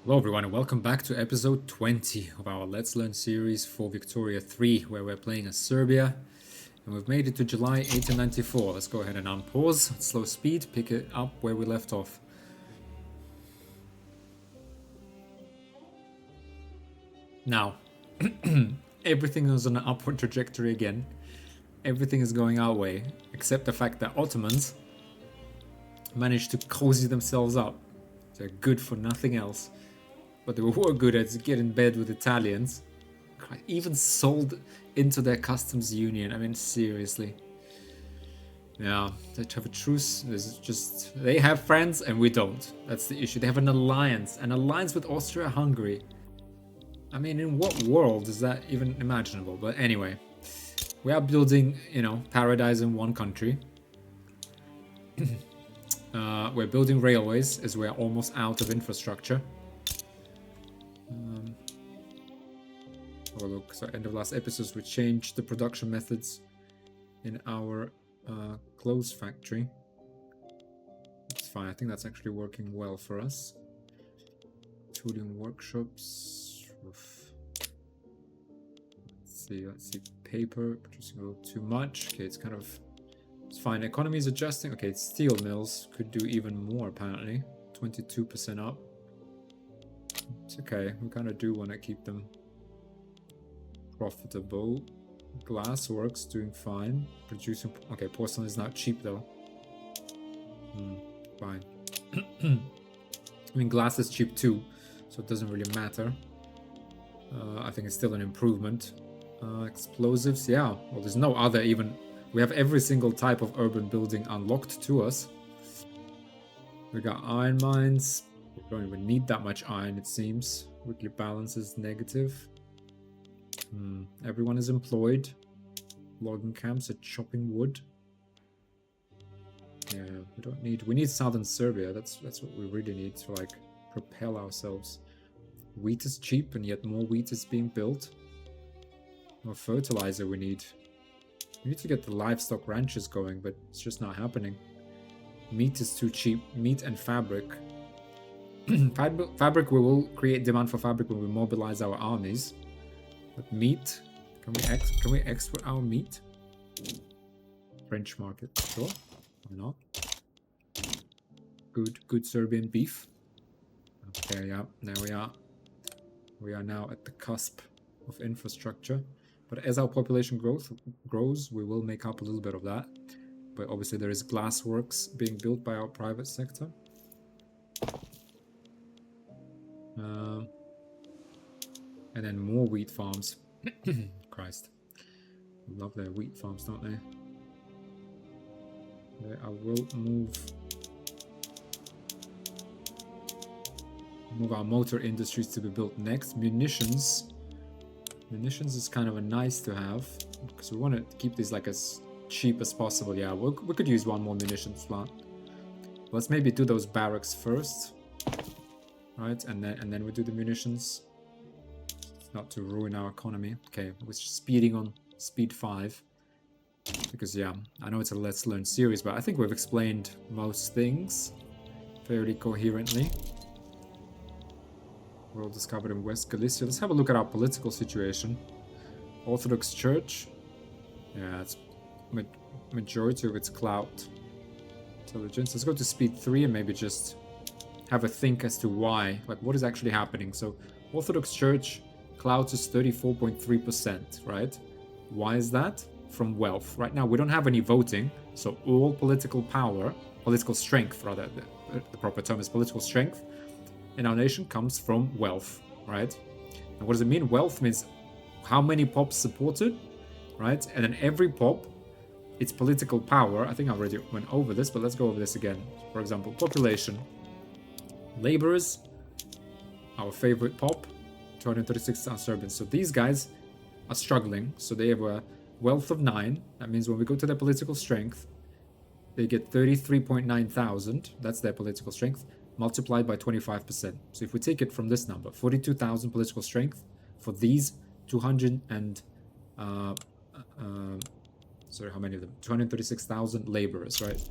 Hello everyone and welcome back to episode 20 of our Let's Learn series for Victoria 3, where we're playing as Serbia. And we've made it to July 1894. Let's go ahead and unpause at slow speed, pick it up where we left off. Now, everything is on an upward trajectory again. Everything is going our way, except the fact that Ottomans managed to cozy themselves up. They're good for nothing else. But they were good at getting in bed with Italians. Even sold into their customs union. I mean, seriously. Yeah, they have a truce. They have friends and we don't. That's the issue. They have an alliance with Austria-Hungary. I mean, in what world is that even imaginable? But anyway, we are building, paradise in one country. We're building railways as we're almost out of infrastructure. Oh look, so end of last episodes we changed the production methods in our clothes factory. It's fine, I think that's actually working well for us. Tooling workshops. Oof. Let's see, paper, producing a little too much. Okay, it's fine. Economy is adjusting. Okay, steel mills could do even more apparently. 22% up. It's okay, we kind of do want to keep them profitable. Glassworks doing fine. Producing. Okay, porcelain is not cheap though. Fine. I mean, glass is cheap too, so it doesn't really matter. I think it's still an improvement. Explosives, yeah. Well, there's no other even. We have every single type of urban building unlocked to us. We got iron mines. We don't even need that much iron, it seems. Weekly balance is negative. Everyone is employed. Logging camps are chopping wood. Yeah, we need southern Serbia. That's what we really need to like propel ourselves. Wheat is cheap and yet more wheat is being built. More fertilizer we need. We need to get the livestock ranches going, but it's just not happening. Meat is too cheap. Meat and fabric. Fabric, we will create demand for fabric when we mobilize our armies. But meat, can we export our meat? French market, sure. Why not? Good Serbian beef. Okay, yeah, there we are now at the cusp of infrastructure. But as our population grows, we will make up a little bit of that. But obviously there is glassworks being built by our private sector. And then more wheat farms. Christ. Love their wheat farms, don't they? I will move our motor industries to be built next. Munitions is kind of a nice to have because we want to keep these like as cheap as possible. Yeah, we could use one more munitions plant. Let's maybe do those barracks first, right? And then we do the munitions, not to ruin our economy. Okay, we're speeding on speed 5 because yeah, I know it's a Let's Learn series, but I think we've explained most things fairly coherently. World discovered in West Galicia. Let's have a look at our political situation. Orthodox Church. Yeah, it's majority of its clout. Intelligence. Let's go to speed 3 and maybe just have a think as to why. Like, what is actually happening? So, Orthodox Church clout is 34.3%, right? Why is that? From wealth. Right now, we don't have any voting, so all political strength, rather, the proper term is political strength, in our nation comes from wealth, right? And what does it mean? Wealth means how many pops supported, right? And then every pop, its political power. I think I already went over this, but let's go over this again. For example, population. Laborers, our favorite pop, 236,000 Serbians. So these guys are struggling. So they have a wealth of 9. That means when we go to their political strength, they get 33.9 thousand. That's their political strength, multiplied by 25%. So if we take it from this number, 42,000 political strength for these 200 and sorry, how many of them? 236,000 laborers, right?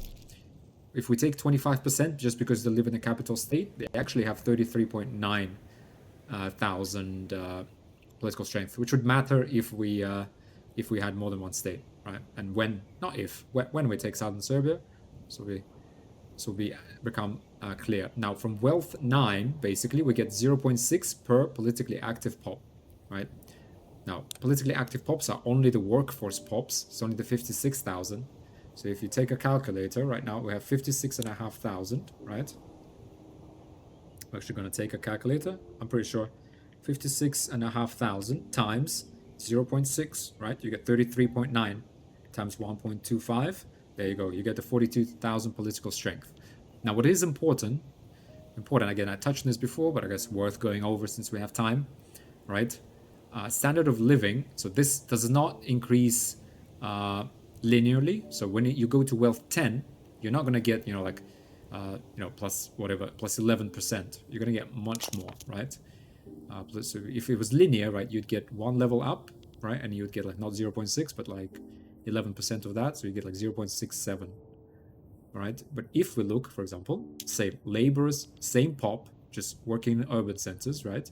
if we take 25%, just because they live in a capital state, they actually have 33.9 thousand political strength, which would matter if we had more than one state, right? And when we take southern Serbia, so we become clear. Now from wealth 9, basically we get 0.6 per politically active pop, right? Now politically active pops are only the workforce pops. It's only the 56,000. So if you take a calculator, right now we have 56,500, right? I'm actually going to take a calculator. I'm pretty sure 56,500 times 0.6, right? You get 33.9 times 1.25. There you go. You get the 42,000 political strength. Now, what is important, again, I touched on this before, but I guess worth going over since we have time, right? Standard of living. So this does not increase linearly. So when you go to wealth 10, you're not going to get, plus 11%. You're going to get much more, right? So if it was linear, right, you'd get one level up, right? And you'd get like not 0.6, but like 11% of that. So you get like 0.67, right? But if we look, for example, say laborers, same pop, just working in urban centers, right?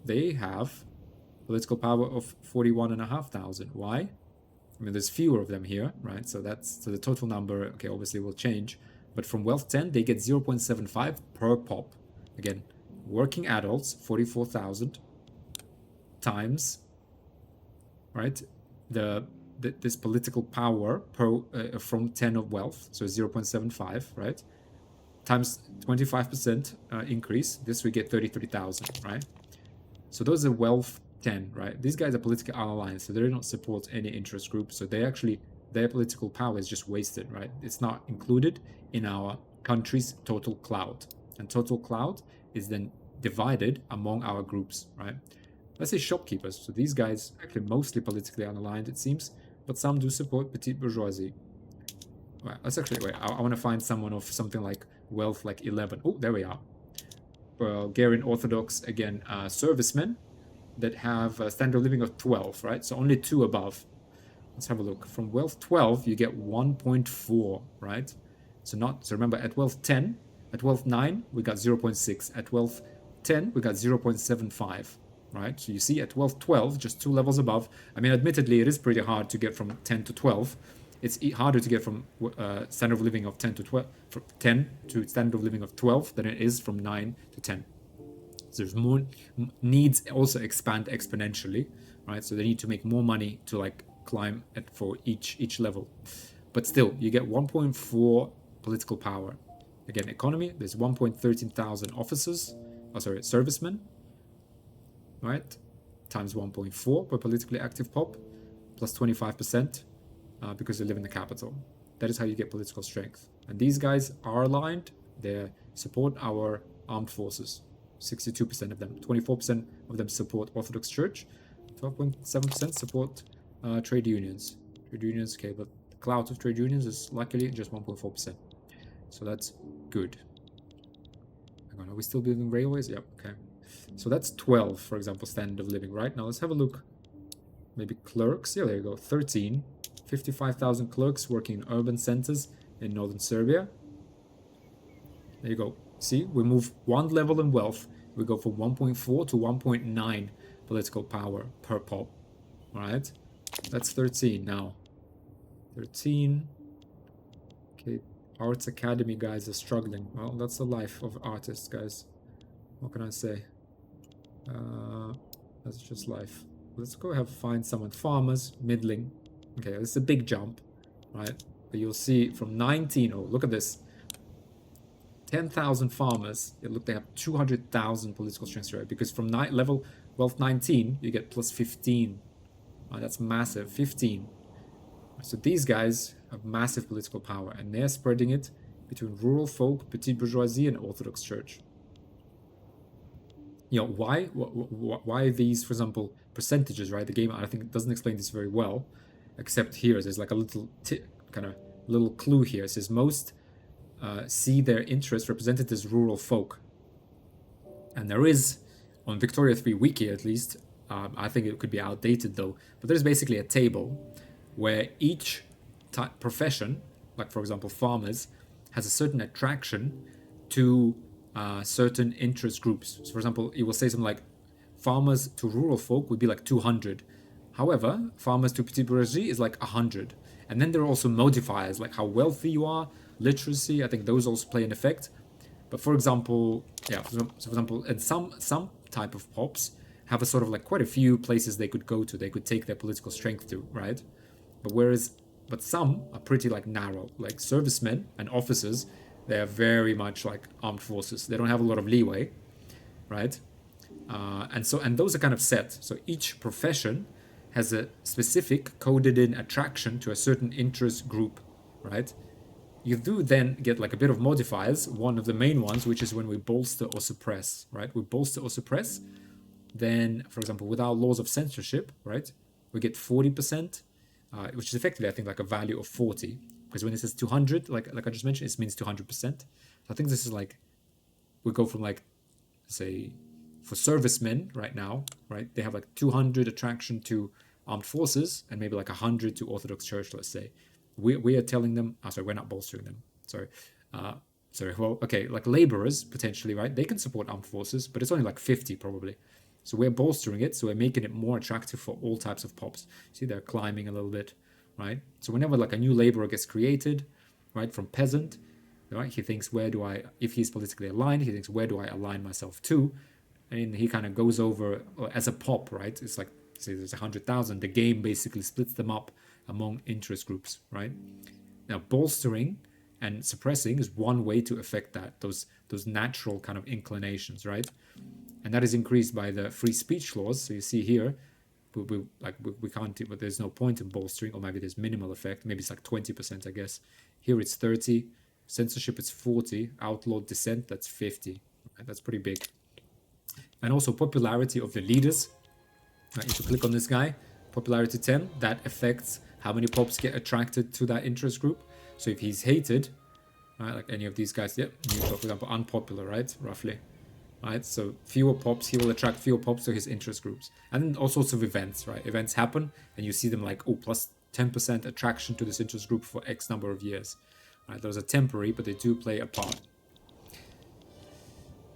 They have political power of 41,500. Why? I mean, there's fewer of them here, right? So the total number, okay, obviously will change. But from wealth 10, they get 0.75 per pop. Again, working adults, 44,000 times, right? This political power from 10 of wealth, so 0.75, right? Times 25% increase. This we get 33,000, right? So those are wealth 10, right? These guys are politically unaligned, so they don't support any interest group. So their political power is just wasted, right? It's not included in our country's total clout. And total clout is then divided among our groups, right? Let's say shopkeepers. So these guys actually mostly politically unaligned, it seems, but some do support petite bourgeoisie. Right, let's actually wait. I want to find someone of something like wealth like 11. Oh, there we are. Bulgarian Orthodox, again, servicemen that have a standard of living of 12, right? So only 2 above. Let's have a look. From wealth 12, you get 1.4, right? So remember, at wealth 10, at wealth 9, we got 0.6. At wealth 10, we got 0.75, right? So you see at wealth 12, just 2 levels above. I mean, admittedly, it is pretty hard to get from 10 to 12. It's harder to get from standard of living of 10 to 12, from 10 to standard of living of 12 than it is from 9 to 10. So there's more needs also expand exponentially, right? So they need to make more money to like climb for each level. But still, you get 1.4 political power. Again, economy, there's 1.13,000 officers, servicemen, right? Times 1.4 per politically active pop, plus 25%, because they live in the capital. That is how you get political strength. And these guys are aligned. They support our armed forces. 62% of them. 24% of them support Orthodox Church. 12.7% support trade unions. Trade unions, okay, but the clout of trade unions is luckily just 1.4%. So that's good. Hang on, are we still building railways? Yep, okay. So that's 12, for example, standard of living, right? Now let's have a look. Maybe clerks. Yeah, there you go. 13. 55,000 clerks working in urban centers in northern Serbia. There you go. See, we move one level in wealth. We go from 1.4 to 1.9 political power per pop. All right, that's 13 now. 13. Okay, Arts Academy guys are struggling. Well, that's the life of artists, guys. What can I say? That's just life. Let's go find someone. Farmers, middling. Okay, this is a big jump, right? But you'll see from 19. Oh, look at this. 10,000 farmers. They have 200,000 political strength, right? Because from level wealth 19, you get plus 15. That's massive. 15. So these guys have massive political power, and they're spreading it between rural folk, petite bourgeoisie, and Orthodox Church. Why these, for example, percentages, right? The game, I think, doesn't explain this very well, except here there's like a little little clue here. It says most see their interests represented as rural folk, and there is on Victoria 3 wiki at least. I think it could be outdated though, but there's basically a table where each profession, like for example farmers, has a certain attraction to certain interest groups. So for example, it will say something like farmers to rural folk would be like 200. However, farmers to petit bourgeoisie is like 100. And then there are also modifiers like how wealthy you are, literacy. I think those also play an effect. But for example, yeah, so for example, and some type of pops have a sort of like quite a few places they could go to, they could take their political strength to, right? But some are pretty like narrow, like servicemen and officers. They are very much like armed forces. They don't have a lot of leeway, right? And those are kind of set. So each profession has a specific coded in attraction to a certain interest group, right? You do then get like a bit of modifiers. One of the main ones, which is when we bolster or suppress, right? We bolster or suppress. Then, for example, with our laws of censorship, right, we get 40%, which is effectively, I think, like a value of 40. Because when it says 200, like I just mentioned, it means 200%. So I think this is like, we go from like, say, for servicemen right now, right, they have like 200 attraction to armed forces and maybe like 100 to Orthodox Church, let's say. We are telling them, sorry, we're not bolstering them. Sorry. Well, okay, like laborers potentially, right? They can support armed forces, but it's only like 50 probably. So we're bolstering it, so we're making it more attractive for all types of pops. See, they're climbing a little bit, right? So whenever like a new laborer gets created, right, from peasant, right, he thinks, if he's politically aligned, he thinks, where do I align myself to? And he kind of goes over as a pop, right? It's like, say there's 100,000. The game basically splits them up among interest groups, right? Now, bolstering and suppressing is one way to affect that, those natural kind of inclinations, right? And that is increased by the free speech laws. So you see here, we can't, but there's no point in bolstering, or maybe there's minimal effect. Maybe it's like 20%, I guess. Here it's 30. Censorship is 40. Outlawed dissent, that's 50. Right? That's pretty big. And also popularity of the leaders. Right? If you click on this guy, popularity 10, that affects how many pops get attracted to that interest group. So if he's hated, right, like any of these guys, neutral, for example, unpopular, right, roughly. Right, so fewer pops, he will attract fewer pops to his interest groups. And then all sorts of events, right? Events happen, and you see them like, oh, plus 10% attraction to this interest group for X number of years. Right, those are temporary, but they do play a part.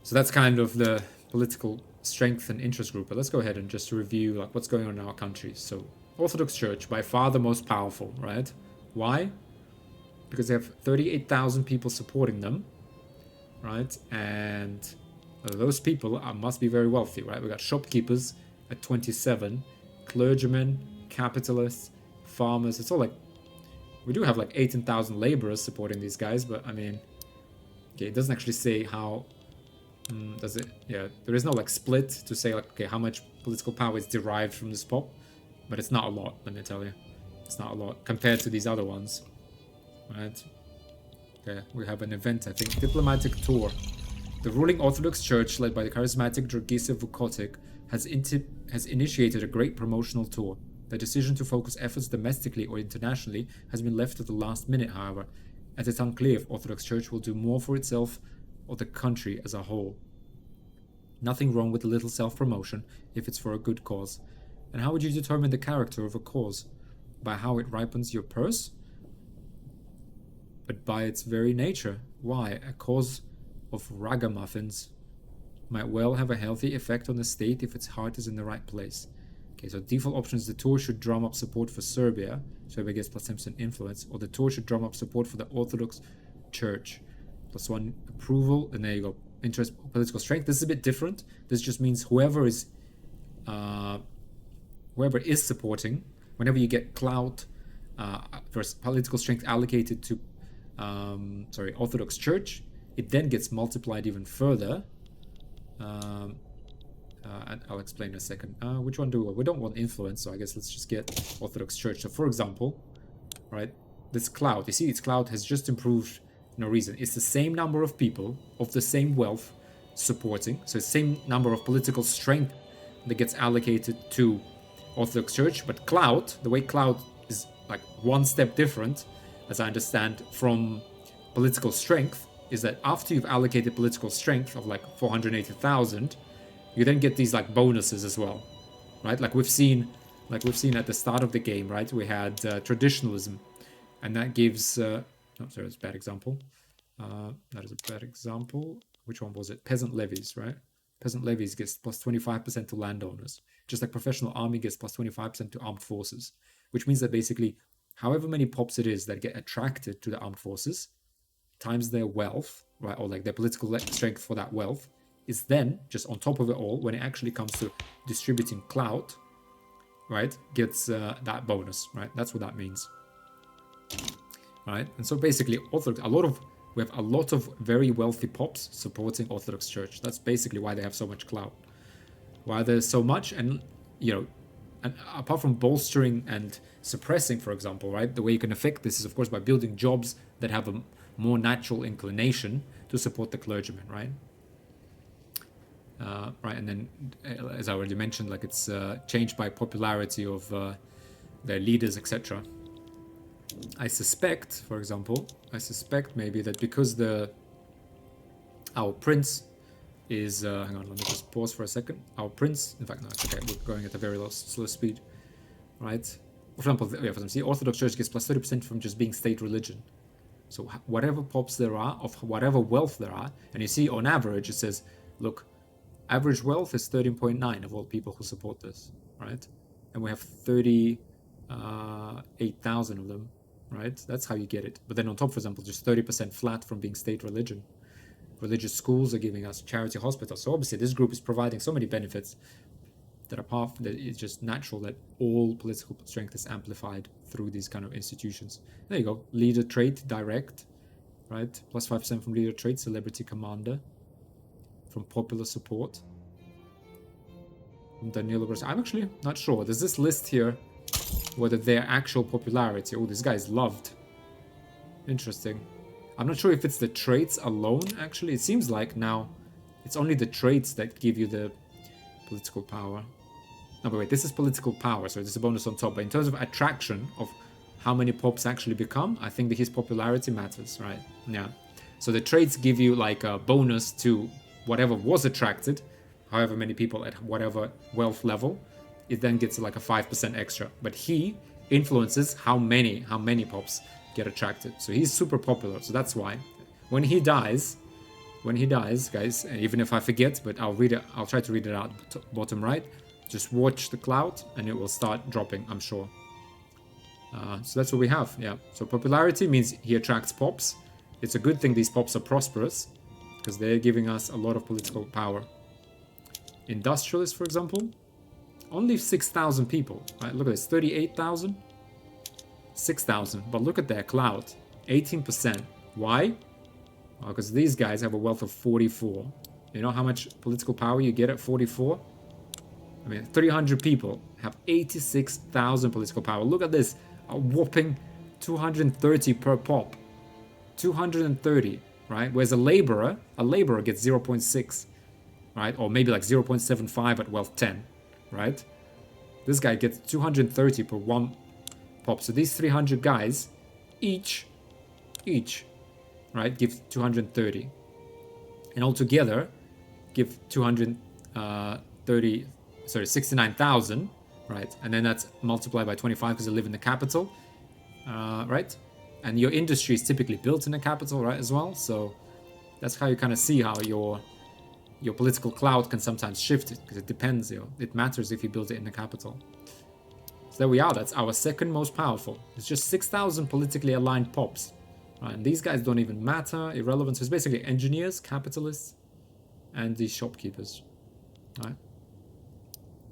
So that's kind of the political strength and interest group. But let's go ahead and just review like what's going on in our country. So Orthodox Church, by far the most powerful, right? Why? Because they have 38,000 people supporting them, right? And those people must be very wealthy, right? We got shopkeepers at 27, clergymen, capitalists, farmers. It's all like, we do have like 18,000 laborers supporting these guys, but I mean, okay, it doesn't actually say how, does it? Yeah, there is no like split to say like, okay, how much political power is derived from this pop, but it's not a lot, let me tell you. It's not a lot compared to these other ones, right? Okay, we have an event, I think, diplomatic tour. The ruling Orthodox Church, led by the charismatic Georgisa Vukotic, has initiated a great promotional tour. The decision to focus efforts domestically or internationally has been left to the last minute, however, as it's unclear if Orthodox Church will do more for itself or the country as a whole. Nothing wrong with a little self-promotion if it's for a good cause. And how would you determine the character of a cause? By how it ripens your purse? But by its very nature. Why? A cause of ragamuffins might well have a healthy effect on the state if its heart is in the right place. Okay, so default option is the tour should drum up support for Serbia. Serbia gets plus 10% influence. Or the tour should drum up support for the Orthodox Church. Plus 1 approval. And there you go. Interest, political strength. This is a bit different. This just means whoever is supporting, whenever you get clout, there's political strength allocated to Orthodox Church, it then gets multiplied even further. And I'll explain in a second. Which one do we want? We don't want influence, so I guess let's just get Orthodox Church. So for example, right, this clout, you see its clout has just improved no reason. It's the same number of people of the same wealth supporting, so the same number of political strength that gets allocated to Orthodox Church, but clout, the way clout is like one step different, as I understand, from political strength, is that after you've allocated political strength of like 480,000, you then get these like bonuses as well, right? Like we've seen at the start of the game, right? We had traditionalism, and that gives. Sorry, that's a bad example. That is a bad example. Which one was it? Peasant levies, right? Peasant levies gets plus 25% to landowners, just like professional army gets plus 25% to armed forces, which means that basically, however many pops it is that get attracted to the armed forces, times their wealth, right, or like their political strength for that wealth, is then just on top of it all, when it actually comes to distributing clout, right, gets that bonus, right? That's what that means, right? And so basically, we have a lot of very wealthy pops supporting Orthodox Church. That's basically why they have so much clout, why there's so much, and and apart from bolstering and suppressing, for example, right, the way you can affect this is of course by building jobs that have a more natural inclination to support the clergyman, right? Right, and then as I already mentioned, like it's changed by popularity of their leaders, etc. I suspect, for example, maybe that because our prince is hang on, let me just pause for a second. Our prince, in fact, no, it's okay. We're going at a very slow speed, right? For example, for example, see, Orthodox Church gets plus 30% from just being state religion. So whatever pops there are, of whatever wealth there are, and you see on average it says, look, average wealth is 13.9 of all people who support this, right? And we have 38,000 of them, right? That's how you get it. But then on top, for example, just 30% flat from being state religion. Religious schools are giving us charity hospitals. So obviously this group is providing so many benefits that it's just natural that all political strength is amplified through these kind of institutions. There you go. Leader trait, direct, right? Plus 5% from leader trait, celebrity commander, from popular support. From Danilo. I'm actually not sure. There's this list here whether their actual popularity. Oh, this guy is loved. Interesting. I'm not sure if it's the traits alone, actually. It seems like now it's only the traits that give you the political power. No, but wait, this is political power, so there's a bonus on top. But in terms of attraction of how many pops actually become, I think that his popularity matters, right? Yeah. So the traits give you like a bonus to whatever was attracted, however many people at whatever wealth level. It then gets like a 5% extra. But he influences how many pops get attracted. So he's super popular. So that's why when he dies, guys, and even if I forget, but I'll try to read it out bottom right. Just watch the clout and it will start dropping, I'm sure. So that's what we have. Yeah. So popularity means he attracts pops. It's a good thing these pops are prosperous because they're giving us a lot of political power. Industrialists, for example, only 6,000 people. Right? Look at this, 38,000. 6,000, but look at their clout, 18%. Why? Well, because these guys have a wealth of 44. You know how much political power you get at 44? I mean, 300 people have 86,000 political power. Look at this, a whopping 230 per pop. 230, right? Whereas a laborer gets 0.6, right? Or maybe like 0.75 at wealth 10, right? This guy gets 230 per one pop. So these 300 guys, each, right, give 230. And altogether, give 69,000, right? And then that's multiplied by 25 because they live in the capital, right? And your industry is typically built in the capital, right, as well. So that's how you kind of see how your political clout can sometimes shift it, because it depends, it matters if you build it in the capital. So there we are, that's our second most powerful. It's just 6,000 politically aligned pops. Right? And these guys don't even matter, irrelevant. So it's basically engineers, capitalists, and these shopkeepers. Right?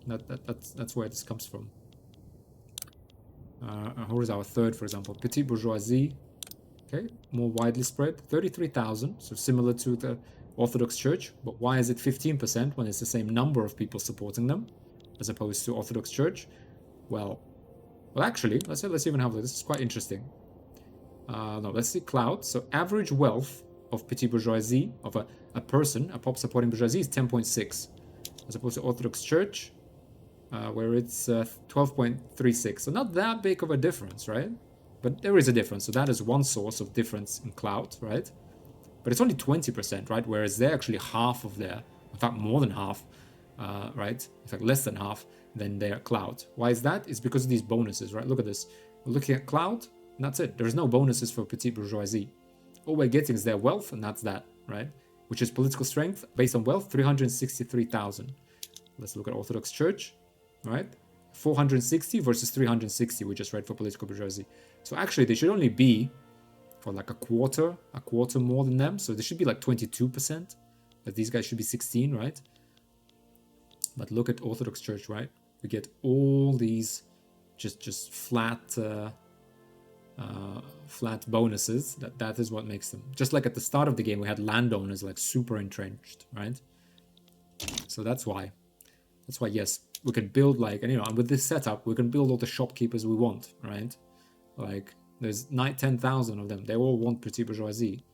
That's where this comes from. Who is our third, for example? Petite bourgeoisie. Okay, more widely spread. 33,000, so similar to the Orthodox Church. But why is it 15% when it's the same number of people supporting them, as opposed to Orthodox Church? Well, actually, let's even have a look. This is quite interesting. No, let's see clout. So average wealth of petite bourgeoisie, of a person, a pop supporting bourgeoisie, is 10.6, as opposed to Orthodox Church, where it's 12.36. So not that big of a difference, right? But there is a difference. So that is one source of difference in clout, right? But it's only 20%, right? Whereas they're actually half of their, in fact, more than half, right? In fact, less than half than their clout. Why is that? It's because of these bonuses, right? Look at this. We're looking at clout, and that's it. There's no bonuses for petite bourgeoisie. All we're getting is their wealth, and that's that, right? Which is political strength based on wealth, 363,000. Let's look at Orthodox Church, right? 460 versus 360 we just read for political bourgeoisie. So actually they should only be for like a quarter more than them. So they should be like 22%, but these guys should be 16, right? But look at Orthodox Church, right? We get all these just flat bonuses. That is what makes them. Just like at the start of the game, we had landowners like super entrenched, right? So that's why. That's why, yes, we can build like, and and with this setup, we can build all the shopkeepers we want, right? Like there's 10,000 of them. They all want petit bourgeoisie,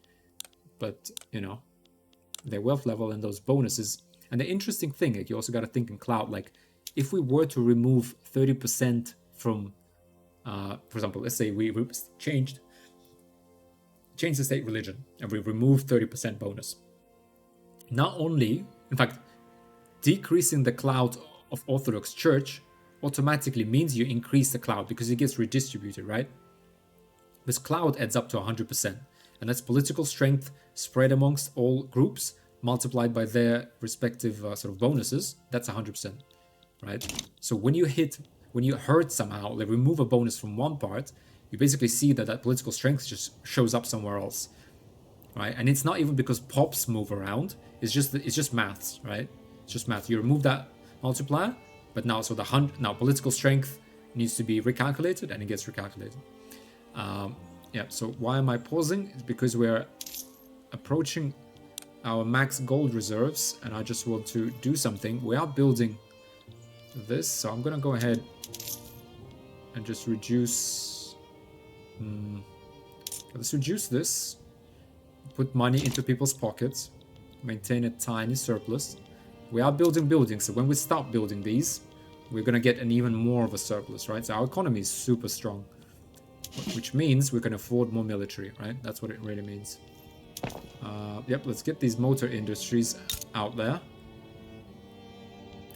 but their wealth level and those bonuses. And the interesting thing, like, you also got to think in cloud, like if we were to remove 30% from, for example, let's say we changed the state religion and we removed 30% bonus. Not only, in fact, decreasing the clout of Orthodox Church automatically means you increase the clout because it gets redistributed, right? This clout adds up to 100%, and that's political strength spread amongst all groups multiplied by their respective sort of bonuses. That's 100%, right? So when you hurt somehow, like remove a bonus from one part, you basically see that political strength just shows up somewhere else, right? And it's not even because pops move around. It's just maths, right? It's just math. You remove that multiplier, but now now political strength needs to be recalculated, and it gets recalculated. Yeah. So why am I pausing? It's because we're approaching our max gold reserves, and I just want to do something. We are building this, so I'm gonna go ahead and just reduce. Let's reduce this. Put money into people's pockets. Maintain a tiny surplus. We are building buildings, so when we start building these, we're gonna get an even more of a surplus, right? So our economy is super strong, which means we can afford more military, right? That's what it really means. Yep, let's get these motor industries out there.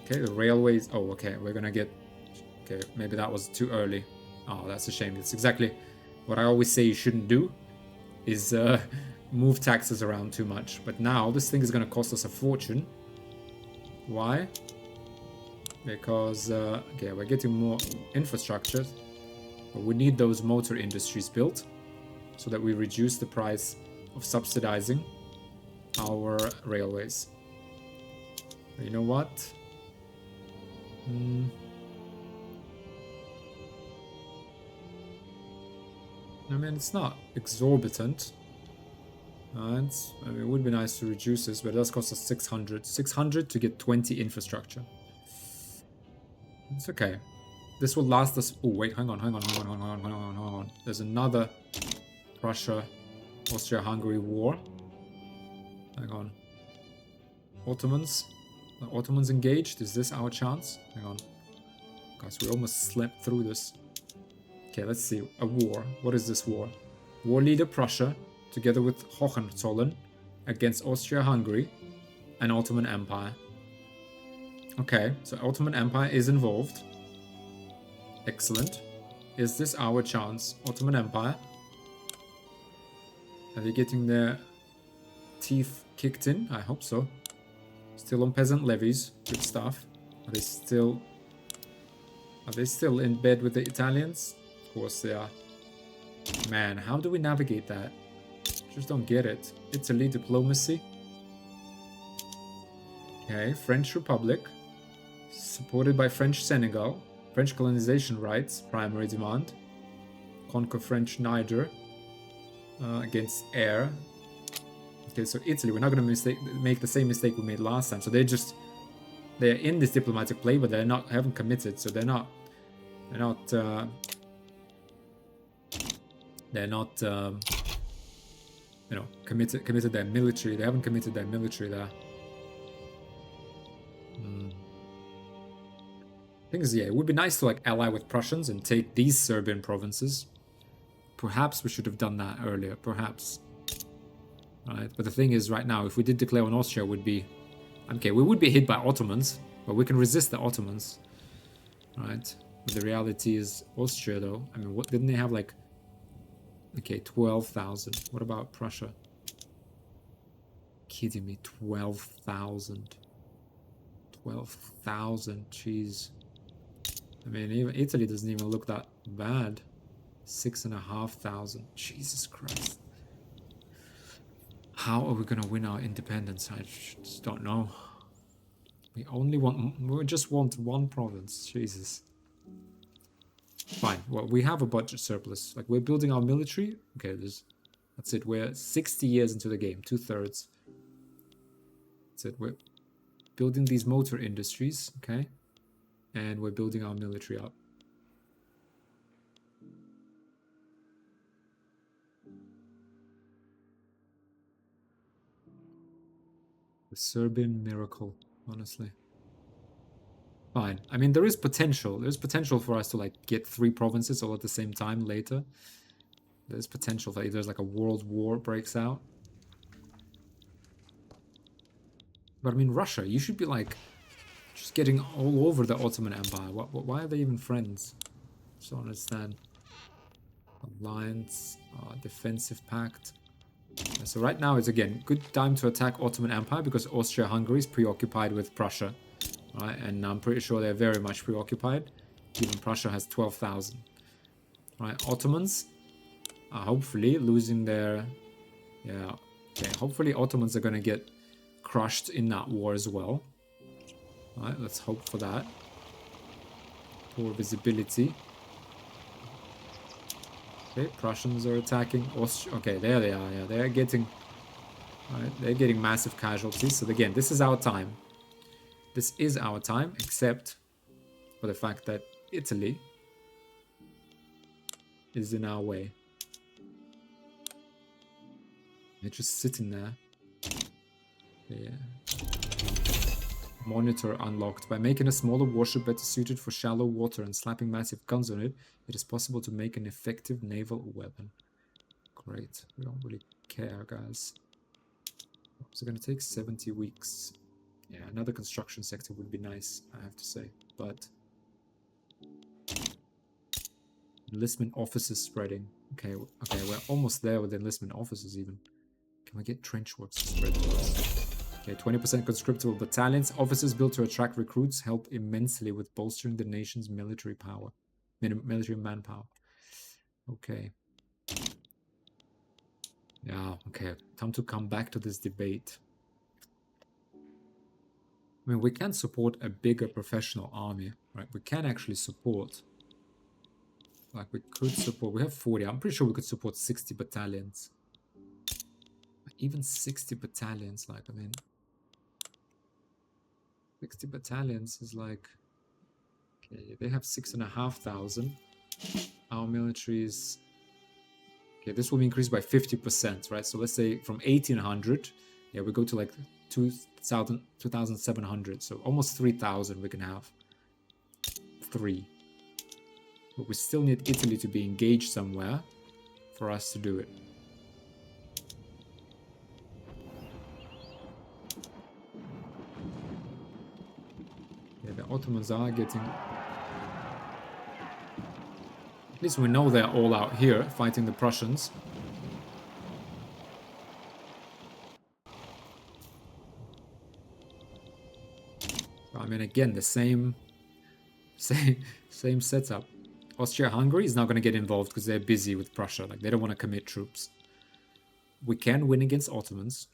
Okay, the railways. Oh, okay, we're gonna get. Okay, maybe that was too early. Oh, that's a shame. It's exactly what I always say you shouldn't do, is move taxes around too much. But now this thing is gonna cost us a fortune. Why? Because okay, we're getting more infrastructure, but we need those motor industries built so that we reduce the price of subsidizing our railways. But you know what? I mean, it's not exorbitant. It would be nice to reduce this, but it does cost us 600. 600 to get 20 infrastructure. It's okay. This will last us. Oh, wait, hang on. There's another Russia-Austria-Hungary war. Hang on. Ottomans? The Ottomans engaged? Is this our chance? Hang on. Guys, we almost slept through this. Okay, let's see. A war. What is this war? War leader Prussia, together with Hohenzollern, against Austria-Hungary and Ottoman Empire. Okay, so Ottoman Empire is involved. Excellent. Is this our chance? Ottoman Empire. Are they getting their teeth kicked in? I hope so. Still on peasant levies. Good stuff. Are they still in bed with the Italians? Of course they are. Man, how do we navigate that? Just don't get it. Italy diplomacy. Okay, French Republic. Supported by French Senegal. French colonization rights, primary demand. Conquer French Niger. Against air. Okay, so Italy, we're not going to make the same mistake we made last time. So they're in this diplomatic play, but haven't committed. So they're not committed their military. They haven't committed their military there. Thing is, yeah, it would be nice to ally with Prussians and take these Serbian provinces. Perhaps we should have done that earlier. Perhaps. Right, but the thing is, right now, if we did declare on Austria, we would be hit by Ottomans, but we can resist the Ottomans. Right. But the reality is, Austria, though. I mean, what didn't they have Okay, 12,000. What about Prussia? Kidding me, 12,000. 12,000, jeez. I mean, even Italy doesn't even look that bad. 6,500. Jesus Christ. How are we gonna win our independence? I just don't know. We just want one province. Jesus. Fine. Well, we have a budget surplus. Like, we're building our military. Okay, that's it. We're 60 years into the game. 2/3. That's it. We're building these motor industries. Okay. And we're building our military up. The Serbian miracle, honestly. Fine. I mean, there is potential. There's potential for us to, like, get 3 provinces all at the same time later. There's potential that there's, like, a world war breaks out. But, I mean, Russia, you should be, like, just getting all over the Ottoman Empire. Why are they even friends? Just don't understand. Alliance, defensive pact. So right now it's, again, good time to attack Ottoman Empire because Austria-Hungary is preoccupied with Prussia. Right? And I'm pretty sure they're very much preoccupied. Even Prussia has 12,000. Right? Ottomans are hopefully losing their... Yeah. Okay, hopefully Ottomans are going to get crushed in that war as well. Alright, let's hope for that. Poor visibility. Okay, Prussians are attacking Austria. Okay, there they are. Yeah, they're getting... Alright, they're getting massive casualties. So again, this is our time. This is our time, except for the fact that Italy is in our way. They're just sitting there. Yeah. Monitor unlocked. By making a smaller warship better suited for shallow water and slapping massive guns on it, it is possible to make an effective naval weapon. Great. We don't really care, guys. It's going to take 70 weeks. Yeah, another construction sector would be nice, I have to say. But enlistment officers spreading. Okay, we're almost there with enlistment officers even. Can we get trench works to spread to us? Okay, 20% conscriptable battalions. Officers built to attract recruits help immensely with bolstering the nation's military power. Military manpower. Okay. Yeah, okay. Time to come back to this debate. I mean, we can support a bigger professional army, right? We can actually support... Like, we could support... We have 40. I'm pretty sure we could support 60 battalions. Even 60 battalions, like, I mean... 60 battalions is like... Okay, they have 6,500. Our military is... Okay, this will be increased by 50%, right? So let's say from 1,800, yeah, we go to like 2,700. So almost 3,000 we can have. 3. But we still need Italy to be engaged somewhere for us to do it. Yeah, the Ottomans are getting... At least we know they're all out here fighting the Prussians. I mean, again, the same setup. Austria-Hungary is not going to get involved because they're busy with Prussia. Like, they don't want to commit troops. We can win against Ottomans.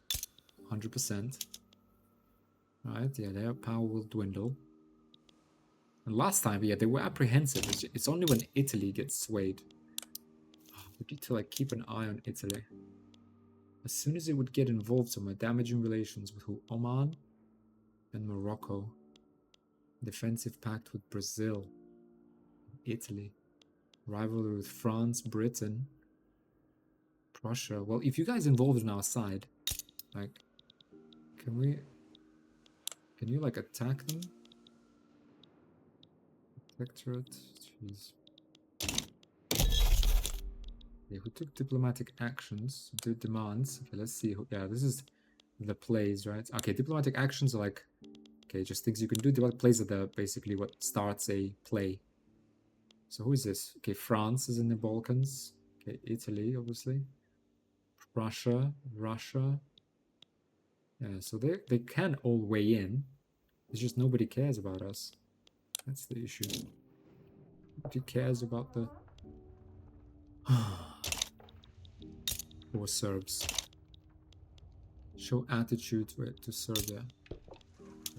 100%. Right, yeah, their power will dwindle. And last time, yeah, they were apprehensive. It's only when Italy gets swayed. We need to, like, keep an eye on Italy. As soon as it would get involved somewhere, damaging relations with who? Oman and Morocco. Defensive pact with Brazil. Italy. Rivalry with France, Britain. Prussia. Well, if you guys involved on our side, like, can you, like, attack them? Protectorate? Jeez. Okay, who took diplomatic actions? Did demands. Okay, let's see. Yeah, this is the plays, right? Okay, diplomatic actions are like... Okay, just things you can do. Diplomatic plays are basically what starts a play. So who is this? Okay, France is in the Balkans. Okay, Italy, obviously. Russia. Yeah, so they can all weigh in. It's just nobody cares about us. That's the issue. Nobody cares about the poor Serbs. Show attitude to Serbia.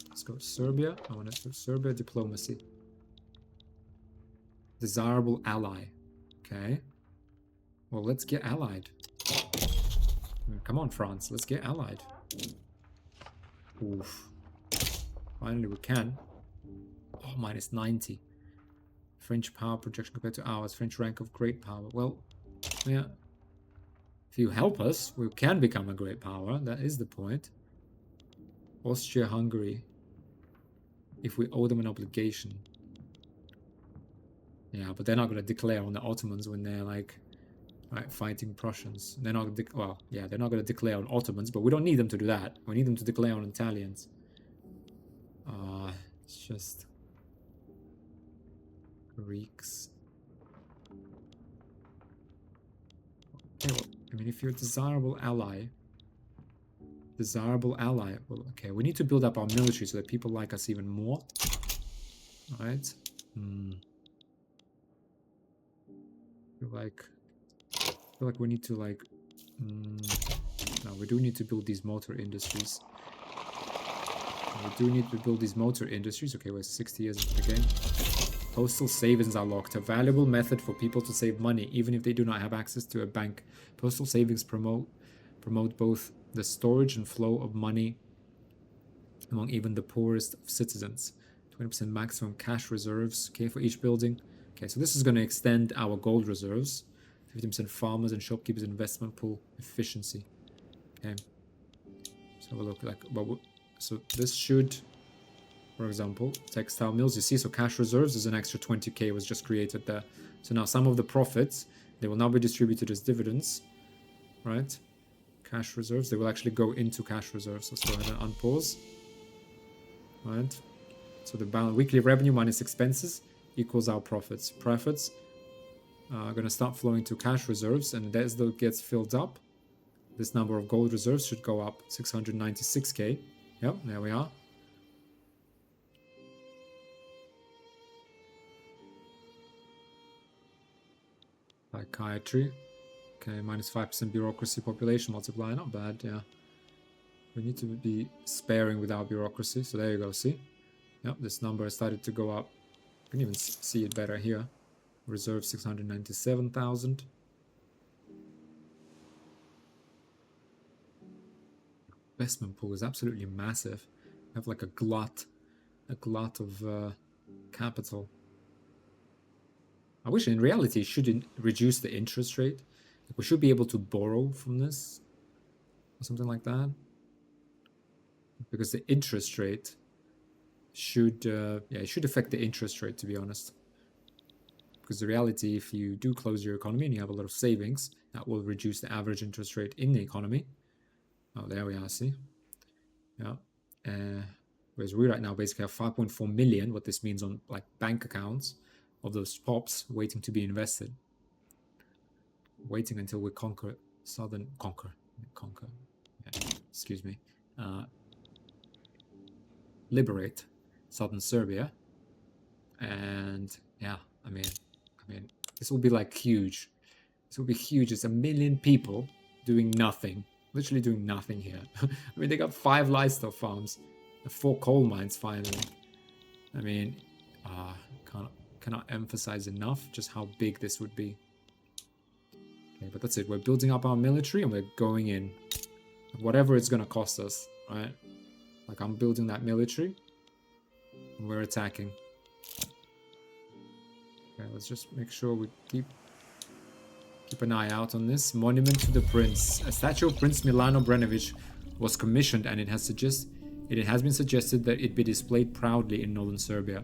Let's go Serbia. I want to do Serbia diplomacy. Desirable ally. Okay. Well, let's get allied. Come on, France. Let's get allied. Oof. Finally, we can. Oh, minus 90. French power projection compared to ours. French rank of great power. Well, yeah. If you help us, we can become a great power. That is the point. Austria-Hungary. If we owe them an obligation. Yeah, but they're not going to declare on the Ottomans when they're like fighting Prussians. They're not well, yeah, they're not going to declare on Ottomans, but we don't need them to do that. We need them to declare on Italians. It's just Greeks. Okay, well, I mean, if you're a desirable ally, well, okay, we need to build up our military so that people like us even more. All right. I feel like we need to no, we do need to build these motor industries. Okay, we're 60 years into the game. Postal savings are locked. A valuable method for people to save money, even if they do not have access to a bank. Postal savings promote both the storage and flow of money among even the poorest of citizens. 20% maximum cash reserves, okay, for each building. Okay, so this is going to extend our gold reserves. 50% farmers and shopkeepers investment pool efficiency. Okay, so have a look. So this should, for example, textile mills. You see, so cash reserves is an extra 20k was just created there. So now some of the profits, they will now be distributed as dividends, right? Cash reserves, they will actually go into cash reserves. Let's go ahead and unpause. Right. So the weekly revenue minus expenses equals our profits. Profits are going to start flowing to cash reserves, and as that gets filled up, this number of gold reserves should go up 696k. Yep, there we are. Psychiatry. Okay, minus 5% bureaucracy population multiplier. Not bad, yeah. We need to be sparing with our bureaucracy. So there you go, see? Yep, this number has started to go up. You can even see it better here. Reserve 697,000. Investment pool is absolutely massive. I have like a glut of capital. I wish in reality it shouldn't reduce the interest rate. We should be able to borrow from this or something like that. Because the interest rate should, it should affect the interest rate, to be honest. Because the reality, if you do close your economy and you have a lot of savings, that will reduce the average interest rate in the economy. Oh, there we are, see? Yeah. Whereas we right now basically have 5.4 million, what this means on like bank accounts of those pops waiting to be invested. Waiting until we conquer, excuse me, liberate southern Serbia. And yeah, I mean, this will be like huge. This will be huge. It's 1 million people doing nothing, literally doing nothing here. I mean, they got 5 livestock farms, 4 coal mines finally. I mean, cannot emphasize enough just how big this would be. Okay, but that's it. We're building up our military and we're going in. Whatever it's going to cost us, right? Like, I'm building that military and we're attacking. Okay, let's just make sure we keep an eye out on this. Monument to the Prince. A statue of Prince Milano Brenovic was commissioned, and it has been suggested that it be displayed proudly in northern Serbia.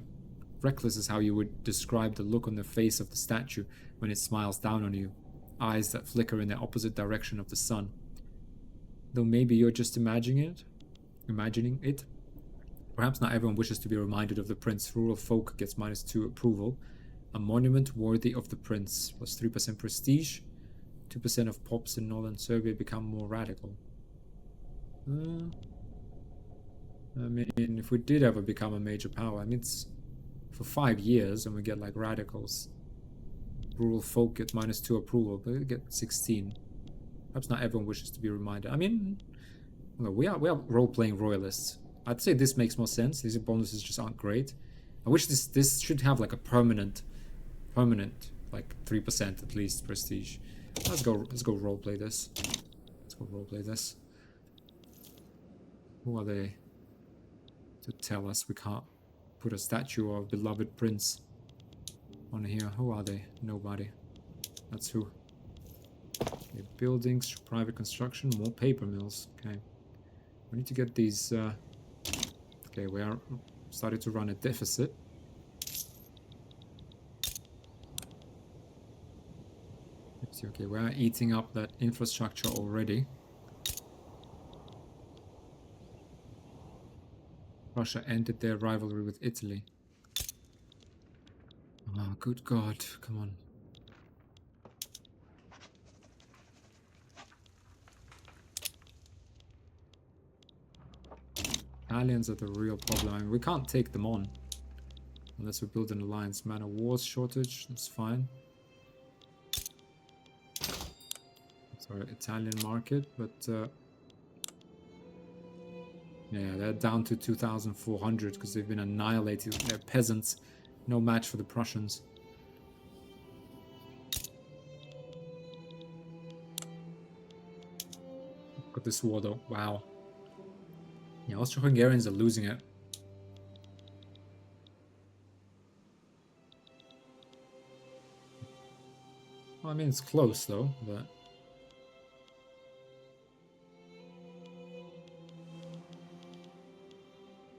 Reckless is how you would describe the look on the face of the statue when it smiles down on you. Eyes that flicker in the opposite direction of the sun. Though maybe you're just imagining it. Perhaps not everyone wishes to be reminded of the prince. Rural folk gets -2 approval. A monument worthy of the prince. +3% prestige. 2% of pops in northern Serbia become more radical. I mean, if we did ever become a major power, I mean, it's for 5 years and we get like radicals. Rural folk get -2 approval, but we get 16. Perhaps not everyone wishes to be reminded. I mean, we are role-playing royalists. I'd say this makes more sense. These bonuses just aren't great. I wish this should have like a permanent like 3% at least prestige. Let's go roleplay this. Let's go roleplay this. Who are they to tell us we can't put a statue of beloved prince on here? Who are they? Nobody. That's who. Okay, buildings, private construction, more paper mills. Okay. We need to get these okay, we are starting to run a deficit. Okay, we are eating up that infrastructure already. Russia ended their rivalry with Italy. Oh, good God, come on. Italians are the real problem. I mean, we can't take them on unless we build an alliance. Man of war's shortage, that's fine. Sorry, Italian market, but yeah, they're down to 2,400 because they've been annihilated. They're peasants, no match for the Prussians. Got this war though, wow. Yeah, Austro-Hungarians are losing it. Well, I mean, it's close though, but...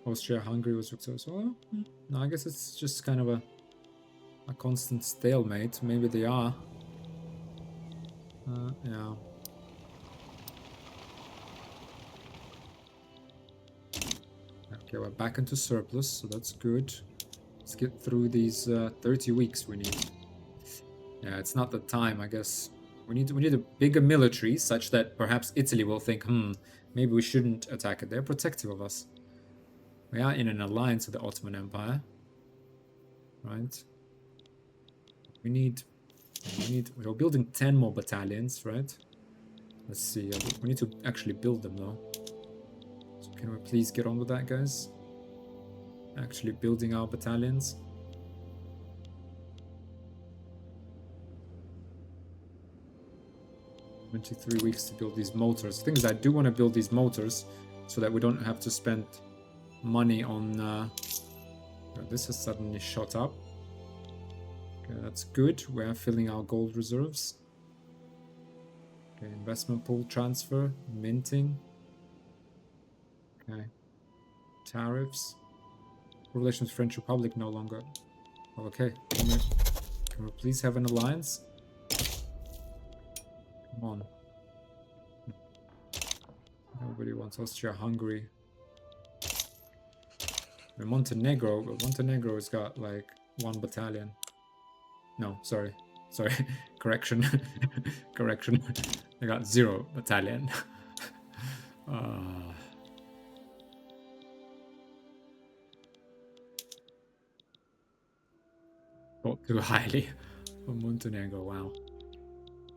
Austria-Hungary was victorious. Well, no, I guess it's just kind of a constant stalemate. Maybe they are. Yeah. Okay, we're back into surplus, so that's good. Let's get through these 30 weeks we need. Yeah, it's not the time, I guess. We need a bigger military, such that perhaps Italy will think, maybe we shouldn't attack it. They're protective of us. We are in an alliance with the Ottoman Empire, right? We're building 10 more battalions, right? Let's see, we need to actually build them though. So can we please get on with that, guys? Actually building our battalions. $23 weeks to build these motors. The thing is, I do want to build these motors so that we don't have to spend money on this has suddenly shot up. Okay, that's good. We're filling our gold reserves. Okay, investment pool transfer, minting. Okay, tariffs. Relations with French Republic no longer. Okay, can we please have an alliance? Come on. Nobody wants Austria-Hungary. Montenegro has got like 1 battalion. No, sorry. Correction. Correction. They got 0 battalion. Thought too highly for Montenegro. Wow.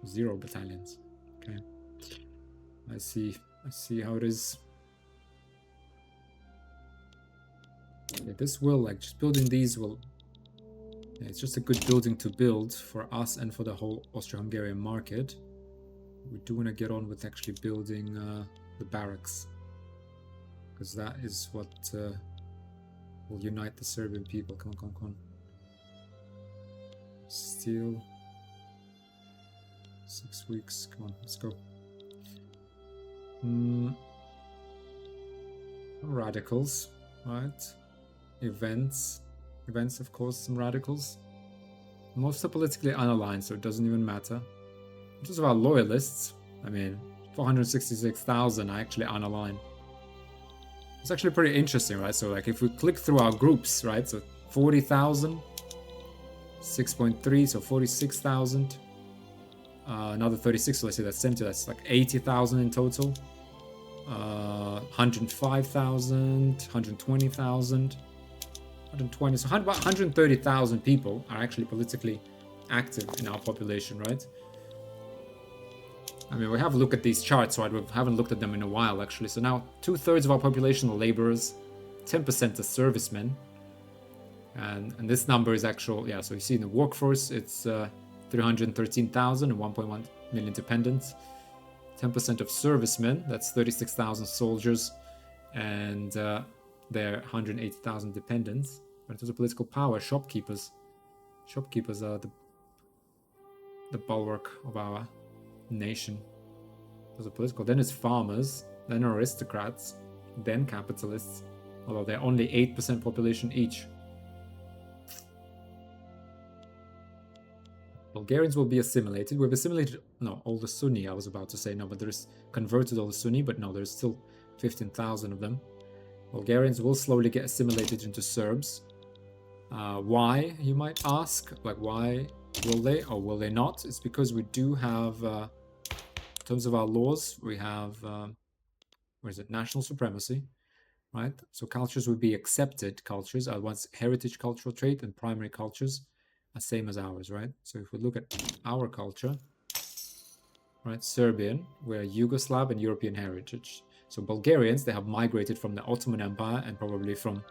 0 battalions. Okay. I see how it is. Yeah, this will, like, just building these will... Yeah, it's just a good building to build for us and for the whole Austro-Hungarian market. We do want to get on with actually building the barracks. Because that is what will unite the Serbian people. Come on. Steel. 6 weeks. Come on, let's go. Radicals, right? Events, of course, some radicals. Most are politically unaligned, so it doesn't even matter. In terms of our loyalists, I mean, 466,000 are actually unaligned. It's actually pretty interesting, right? So, like, if we click through our groups, right? So, 40,000, 6.3, so 46,000. another 36, so let's say that's 70, that's like 80,000 in total. 105,000, 120,000, 120, so about 130,000 people are actually politically active in our population, right? I mean, we have a look at these charts, right? We haven't looked at them in a while, actually. So now 2/3 of our population are laborers, 10% are servicemen, and this number is actual, yeah, so you see in the workforce, it's 313,000 and 1.1 million dependents. 10% of servicemen, that's 36,000 soldiers, and there are 180,000 dependents. But in terms of political power, shopkeepers are the bulwark of our nation. Those are political. Then it's farmers, then aristocrats, then capitalists, although they're only 8% population each. Bulgarians will be assimilated. We've assimilated, no, all the Sunni, I was about to say, no, but there's converted all the Sunni, but no, there's still 15,000 of them. Bulgarians will slowly get assimilated into Serbs. Why, you might ask? Like, why will they or will they not? It's because we do have, in terms of our laws, we have, national supremacy, right? So cultures would be accepted cultures, once heritage cultural trait, and primary cultures are same as ours, right? So if we look at our culture, right, Serbian, we're Yugoslav and European heritage. So Bulgarians, they have migrated from the Ottoman Empire and probably from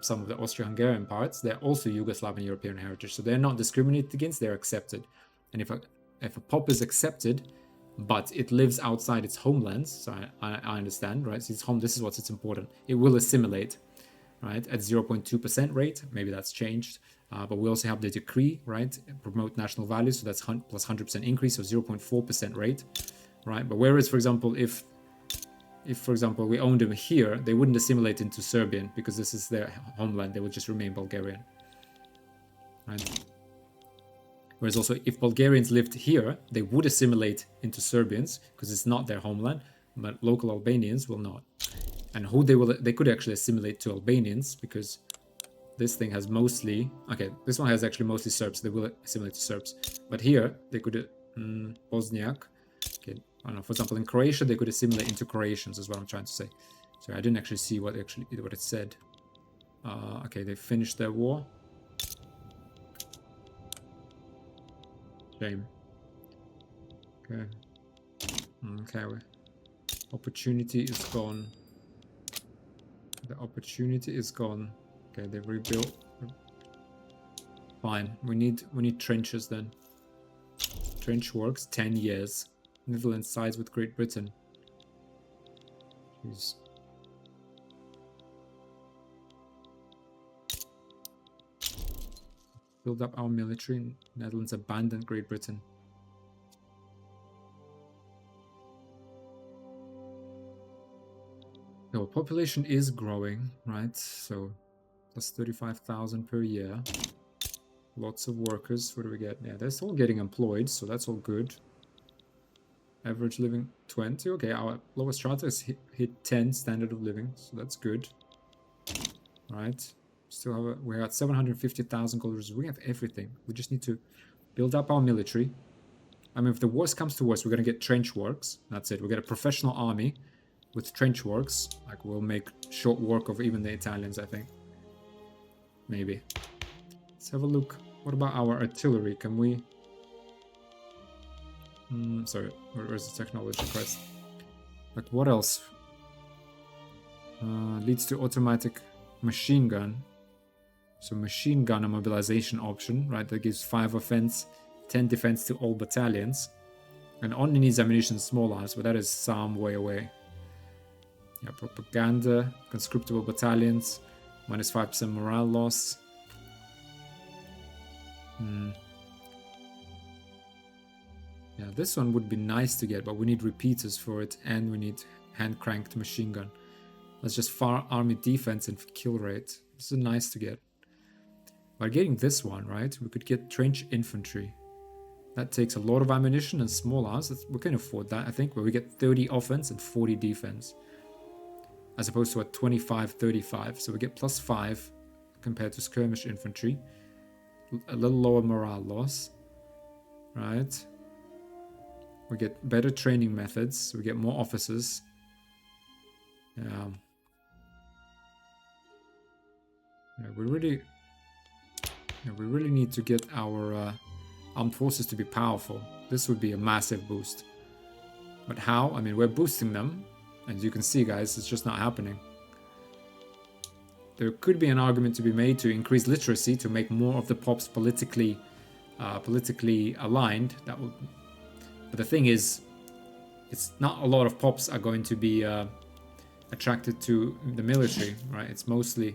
some of the Austro-Hungarian parts. They're also Yugoslav and European heritage. So they're not discriminated against, they're accepted. And if a pop is accepted, but it lives outside its homelands, so I understand, right? So its home, this is what's important. It will assimilate, right, at 0.2% rate. Maybe that's changed. But we also have the decree, right? Promote national values, so that's plus 100% increase, so 0.4% rate, right? But whereas, for example, if for example we owned them here, they wouldn't assimilate into Serbian because this is their homeland. They would just remain Bulgarian, right? Whereas also, if Bulgarians lived here, they would assimilate into Serbians because it's not their homeland, but local Albanians will not. And who they could actually assimilate to Albanians because this thing has mostly, okay, this one has actually mostly Serbs. They will assimilate to Serbs. But here, they could, Bosniak, okay, I don't know, for example, in Croatia, they could assimilate into Croatians, is what I'm trying to say. So I didn't actually see what it said. Okay, they finished their war. Shame. Okay. Okay, opportunity is gone. The opportunity is gone. Okay, they've rebuilt. Fine. We need trenches then. Trench works, 10 years. Netherlands sides with Great Britain. Jeez. Build up our military. Netherlands abandoned Great Britain. No, population is growing, right? So plus 35,000 per year. Lots of workers. What do we get? Yeah, they're still getting employed, so that's all good. Average living 20. Okay, our lowest strata has hit 10 standard of living, so that's good. Right. Still have we're at 750,000 gold reserves. We have everything. We just need to build up our military. I mean, if the worst comes to worst, we're gonna get trench works. That's it. We'll get a professional army with trench works. Like, we'll make short work of even the Italians, I think. Maybe. Let's have a look. What about our artillery? Can we... sorry, where's the technology quest? Like, what else? Leads to automatic machine gun. So machine gun, a mobilization option, right? That gives 5 offense, 10 defense to all battalions. And only needs ammunition small arms, but that is some way away. Yeah, propaganda, conscriptable battalions, minus 5% morale loss. Yeah, this one would be nice to get, but we need repeaters for it, and we need hand-cranked machine gun. Let's just far army defense and kill rate. This is nice to get. By getting this one, right, we could get trench infantry. That takes a lot of ammunition and small arms. We can afford that, I think, where we get 30 offense and 40 defense. As opposed to a 25-35. So we get plus 5 compared to skirmish infantry. A little lower morale loss. Right? We get better training methods. We get more officers. We really need to get our armed forces to be powerful. This would be a massive boost. But how? I mean, we're boosting them. As you can see, guys, it's just not happening. There could be an argument to be made to increase literacy, to make more of the pops politically aligned. That would. But the thing is, it's not a lot of pops are going to be attracted to the military, right? It's mostly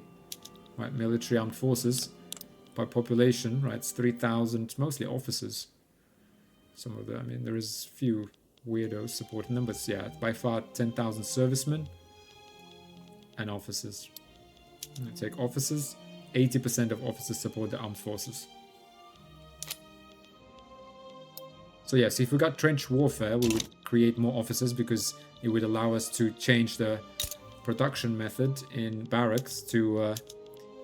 right military armed forces. By population, right? It's 3,000, mostly officers. Some of them. I mean, there is few weirdos supporting them, but yeah, by far 10,000 servicemen and officers. I take officers. 80% of officers support the armed forces. So yeah, so if we got trench warfare, we would create more officers because it would allow us to change the production method in barracks to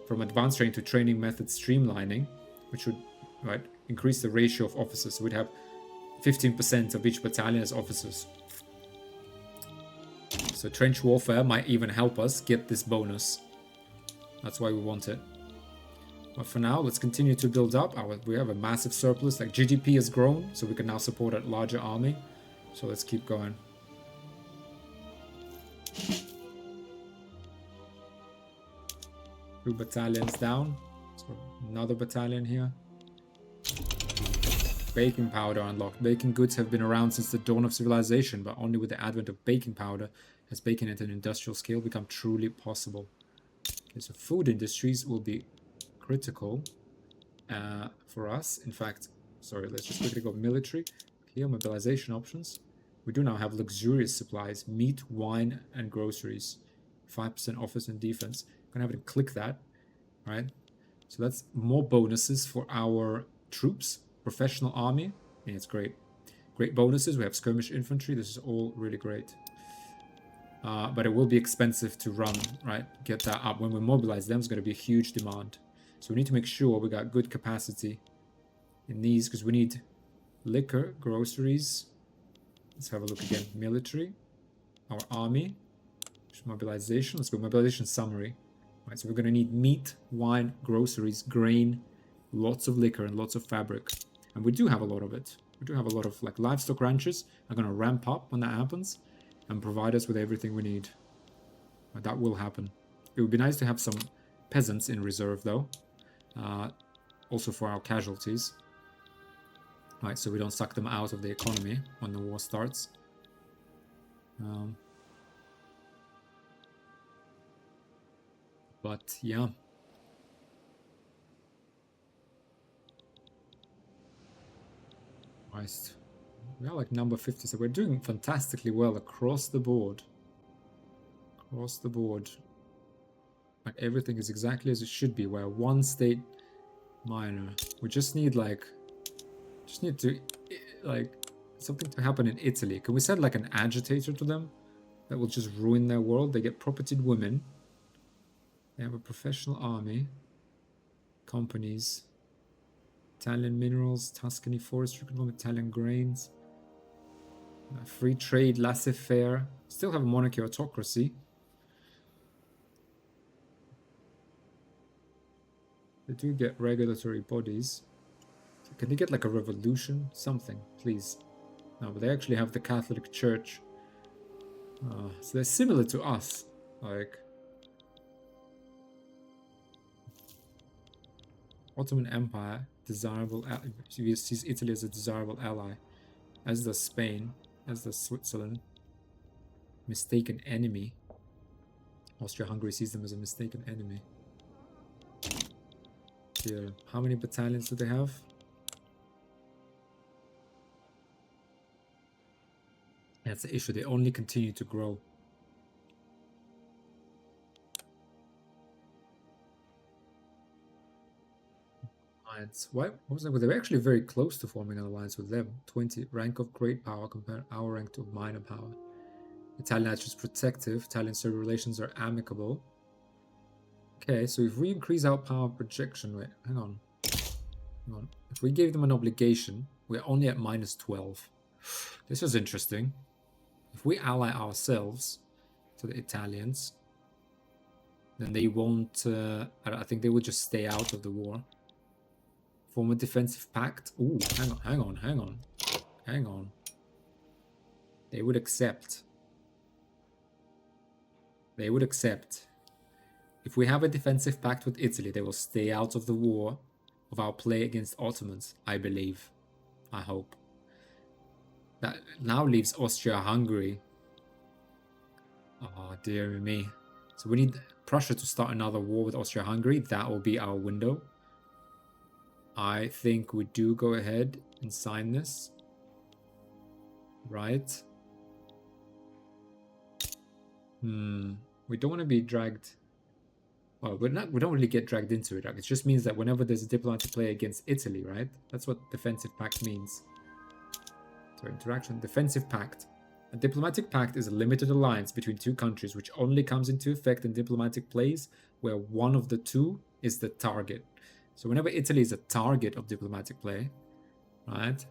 from advanced training to training method streamlining, which would increase the ratio of officers. So we'd have 15% of each battalion as officers. So trench warfare might even help us get this bonus. That's why we want it. But for now, let's continue to build up. We have a massive surplus. Like GDP has grown, so we can now support a larger army. So let's keep going. Two battalions down. So another battalion here. Baking powder unlocked. Baking goods have been around since the dawn of civilization, but only with the advent of baking powder has baking at an industrial scale become truly possible. Okay, so food industries will be critical for us. In fact, sorry, let's just quickly go military. Here, mobilization options. We do now have luxurious supplies, meat, wine, and groceries. 5% offers and defense. I'm gonna have to click that, right? So that's more bonuses for our troops. Professional army, and it's great. Great bonuses. We have skirmish infantry. This is all really great. But it will be expensive to run, right? Get that up. When we mobilize them, it's going to be a huge demand. So we need to make sure we got good capacity in these, because we need liquor, groceries. Let's have a look again. Military, our army, mobilization. Let's go mobilization summary. Right, so we're going to need meat, wine, groceries, grain, lots of liquor, and lots of fabric. And we do have a lot of it. We do have a lot of like livestock ranchers are going to ramp up when that happens and provide us with everything we need. But that will happen. It would be nice to have some peasants in reserve though. Also for our casualties. Right, so we don't suck them out of the economy when the war starts. But yeah. Christ. We are like number 50, so we're doing fantastically well across the board. Across the board. Like everything is exactly as it should be. We're one state minor. We just need like... Just need to... Like... Something to happen in Italy. Can we send like an agitator to them? That will just ruin their world. They get propertied women. They have a professional army. Companies. Italian minerals, Tuscany forestry, Italian grains, free trade, laissez-faire. Still have a monarchy autocracy. They do get regulatory bodies. So can they get like a revolution? Something, please. No, but they actually have the Catholic Church. So they're similar to us. Like... Ottoman Empire, desirable, sees Italy as a desirable ally, as does Spain, as does Switzerland. Mistaken enemy. Austria-Hungary sees them as a mistaken enemy. Here, how many battalions do they have? That's the issue, they only continue to grow. What was that? Well, they were actually very close to forming an alliance with them. 20 rank of great power compared to our rank to minor power. Italian nature is protective. Italian-Serbian relations are amicable. Okay, so if we increase our power projection, wait, hang on. If we gave them an obligation, we're only at -12. This was interesting. If we ally ourselves to the Italians, then they won't... I think they will just stay out of the war. Form a defensive pact. Ooh, hang on. They would accept. They would accept. If we have a defensive pact with Italy, they will stay out of the war of our play against Ottomans, I believe. I hope. That now leaves Austria-Hungary. Oh, dear me. So we need Prussia to start another war with Austria-Hungary. That will be our window. I think we do go ahead and sign this. Right. We don't want to be dragged... Well, we don't really get dragged into it. Like, it just means that whenever there's a diplomatic play against Italy, right? That's what defensive pact means. So interaction, defensive pact. A diplomatic pact is a limited alliance between two countries which only comes into effect in diplomatic plays where one of the two is the target. So whenever Italy is a target of diplomatic play, right?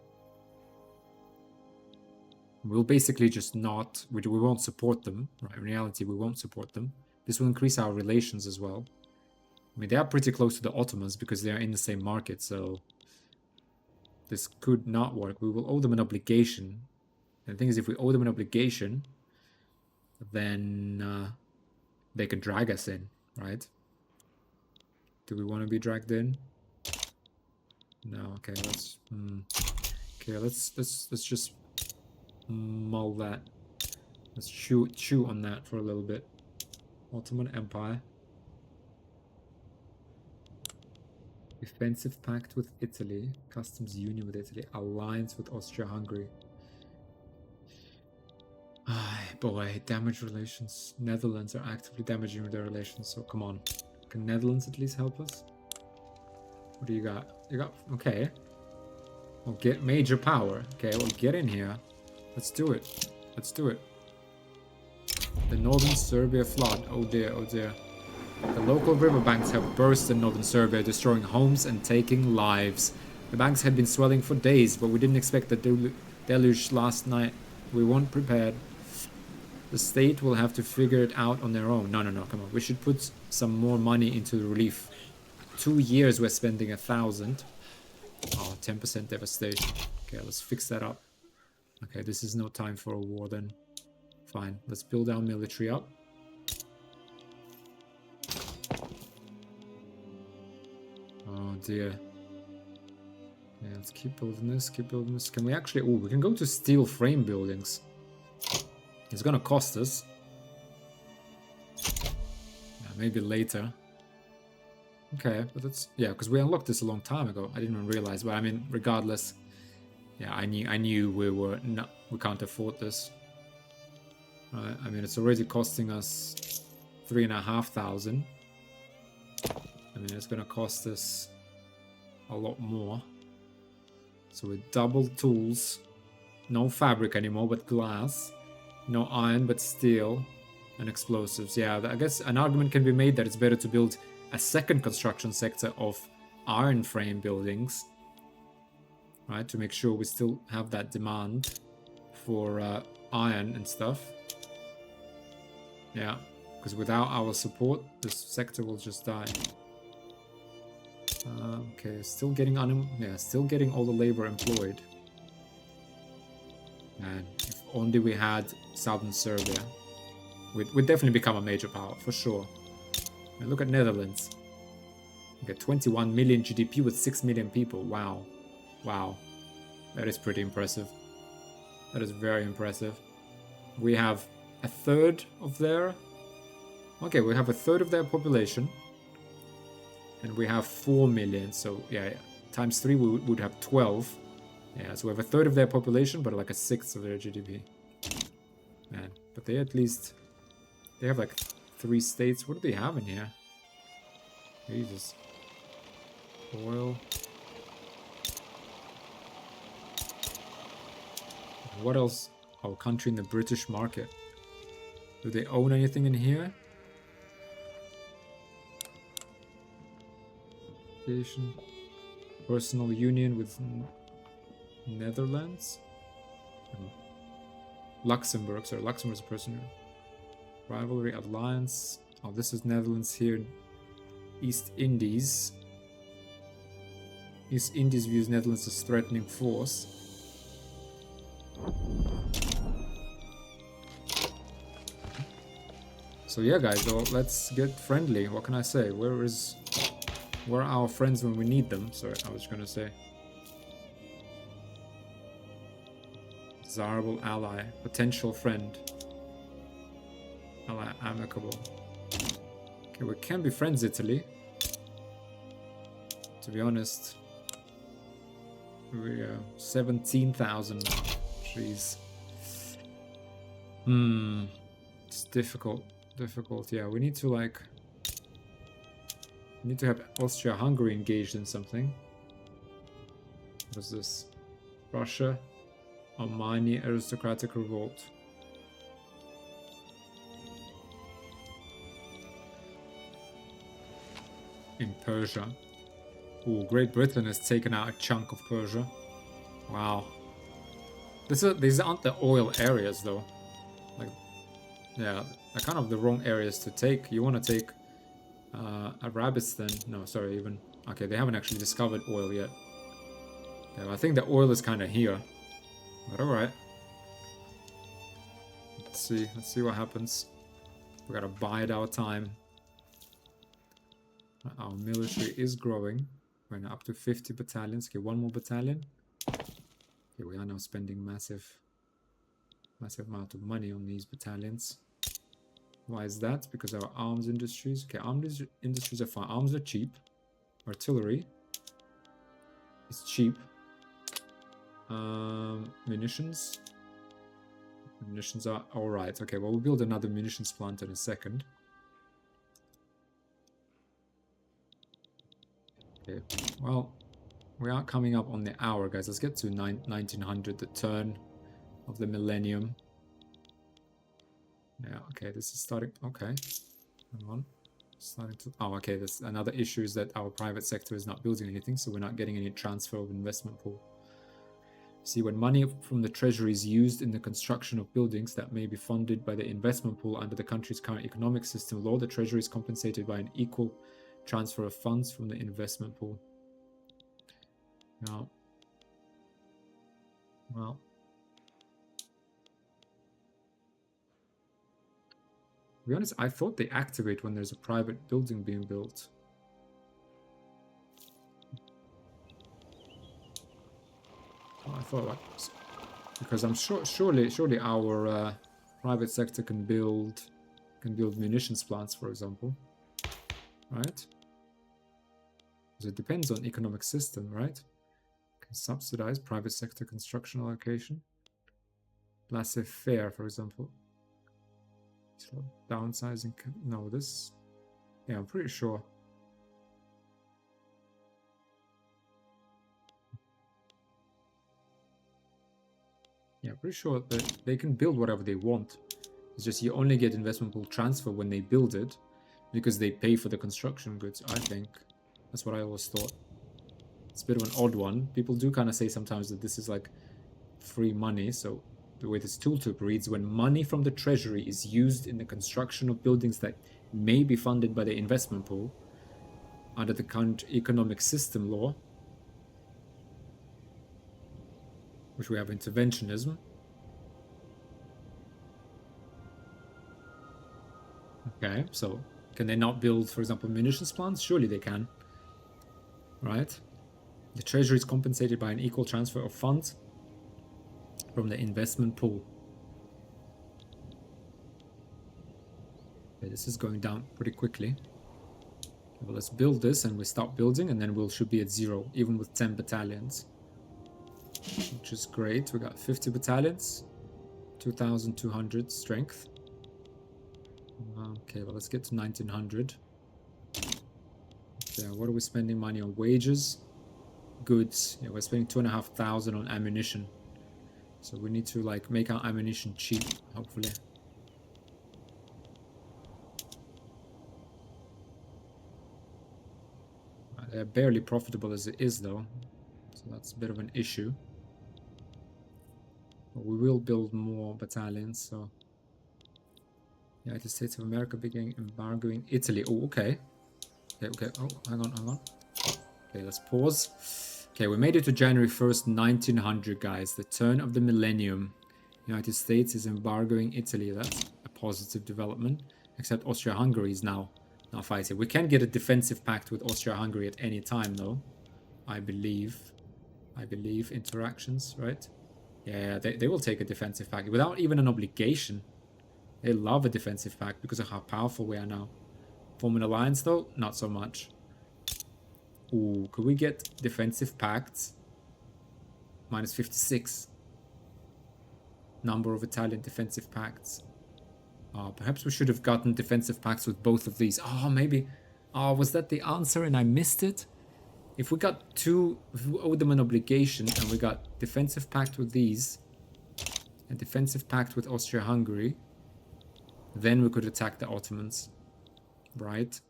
We'll basically just not... We won't support them, right? In reality, we won't support them. This will increase our relations as well. I mean, they are pretty close to the Ottomans because they are in the same market, so... This could not work. We will owe them an obligation. And the thing is, if we owe them an obligation, then they can drag us in, right? Do we want to be dragged in? No. Okay. Let's. Okay. Let's just mull that. Let's chew on that for a little bit. Ottoman Empire. Defensive pact with Italy. Customs union with Italy. Alliance with Austria-Hungary. Boy, damage relations. Netherlands are actively damaging their relations, so come on. Can Netherlands at least help us? What do you got? You got... Okay. Well, get major power. Okay, well, get in here. Let's do it. Let's do it. The northern Serbia flood. Oh dear, oh dear. The local riverbanks have burst in northern Serbia, destroying homes and taking lives. The banks had been swelling for days, but we didn't expect the deluge last night. We weren't prepared. The state will have to figure it out on their own. No, come on. We should put some more money into the relief. 2 years we're spending 1,000. Oh, 10% devastation. Okay, let's fix that up. Okay, this is no time for a war then. Fine, let's build our military up. Oh dear. Yeah, let's keep building this, keep building this. Can we actually... Oh, we can go to steel frame buildings. It's gonna cost us. Yeah, maybe later. Okay, but that's... Yeah, because we unlocked this a long time ago. I didn't even realize, but I mean, regardless. Yeah, I knew we can't afford this. Right, I mean, it's already costing us 3,500. I mean, it's gonna cost us a lot more. So with double tools, no fabric anymore, but glass, no iron, but steel, and explosives. Yeah, I guess an argument can be made that it's better to build a second construction sector of iron frame buildings, right? To make sure we still have that demand for iron and stuff. Yeah, because without our support, this sector will just die. Okay, still getting still getting all the labor employed. And if only we had southern Serbia, we'd definitely become a major power for sure. And look at Netherlands. We get 21 million GDP with 6 million people. Wow, wow, that is pretty impressive. That is very impressive. We have a third of their... Okay, we have a third of their population. And we have 4 million, so yeah, times 3 we would have 12. Yeah, so we have a third of their population, but like a sixth of their GDP. Man, but they at least... They have like 3 states. What do they have in here? Jesus. Oil. What else? Oh, country in the British market. Do they own anything in here? Personal union with Netherlands. Luxembourg, sorry, Luxembourg is a person. Rivalry, alliance. Oh, this is Netherlands here. East Indies. East Indies views Netherlands as threatening force. So yeah, guys, well, let's get friendly. What can I say? Where are our friends when we need them? Sorry, I was gonna say. Desirable ally, potential friend. Ally amicable. Okay, we can be friends, Italy. To be honest. We're 17,000 now. Jeez. It's difficult. Yeah, we need to like... We need to have Austria-Hungary engaged in something. What is this? Russia. Armani aristocratic revolt. In Persia. Ooh, Great Britain has taken out a chunk of Persia. Wow. These aren't the oil areas though. Like, yeah, they're kind of the wrong areas to take. You want to take Arabistan. No, sorry, even. Okay, they haven't actually discovered oil yet. Yeah, I think the oil is kind of here. But alright. Let's see what happens. We gotta bide our time. Our military is growing. We're now up to 50 battalions. Okay, one more battalion. Okay, we are now spending massive amount of money on these battalions. Why is that? Because our arms industries. Okay, arms industries are fine. Arms are cheap. Artillery is cheap. Munitions. Munitions are alright. Okay, well, we'll build another munitions plant in a second. Okay, well, we are coming up on the hour, guys. Let's get to 1900, the turn of the millennium. Yeah, okay, this is starting... Okay, hang on. Starting to... Oh, okay, there's another issue is that our private sector is not building anything, so we're not getting any transfer of investment pool. See, when money from the treasury is used in the construction of buildings that may be funded by the investment pool under the country's current economic system law, the treasury is compensated by an equal transfer of funds from the investment pool. Now, well, to be honest, I thought they activate when there's a private building being built. Well, I thought, like, because I'm sure, surely our private sector can build munitions plants, for example, right? Because it depends on economic system, right? Can subsidize private sector construction allocation, laissez-faire, for example. So downsizing. No, this. Yeah, I'm pretty sure. Yeah, pretty sure that they can build whatever they want. It's just you only get investment pool transfer when they build it, because they pay for the construction goods, I think. That's what I always thought. It's a bit of an odd one. People do kind of say sometimes that this is like free money. So the way this tooltip reads, when money from the treasury is used in the construction of buildings that may be funded by the investment pool under the current economic system law, which we have interventionism. Okay, so can they not build, for example, munitions plants? Surely they can, right? The treasury is compensated by an equal transfer of funds from the investment pool. Okay, this is going down pretty quickly. Okay, well, let's build this and we start building, and then we should be at 0, even with 10 battalions. Which is great. We got 50 battalions, 2,200 strength. Okay, well, let's get to 1900. Okay, what are we spending money on? Wages, goods. Yeah, we're spending 2,500 on ammunition. So we need to like make our ammunition cheap, hopefully. They're barely profitable as it is, though. So that's a bit of an issue. We will build more battalions, so... United States of America began embargoing Italy. Oh, okay. Okay. Oh, hang on. Okay, let's pause. Okay, we made it to January 1st, 1900, guys. The turn of the millennium. United States is embargoing Italy. That's a positive development. Except Austria-Hungary is now fighting. We can get a defensive pact with Austria-Hungary at any time, though. I believe interactions, right? Yeah, they will take a defensive pact without even an obligation. They love a defensive pact because of how powerful we are now. Form an alliance, though? Not so much. Ooh, could we get defensive pacts? Minus 56. Number of Italian defensive pacts. Perhaps we should have gotten defensive pacts with both of these. Maybe. Was that the answer and I missed it? If we got two, if we owed them an obligation and we got defensive pact with these, and defensive pact with Austria-Hungary, then we could attack the Ottomans, right?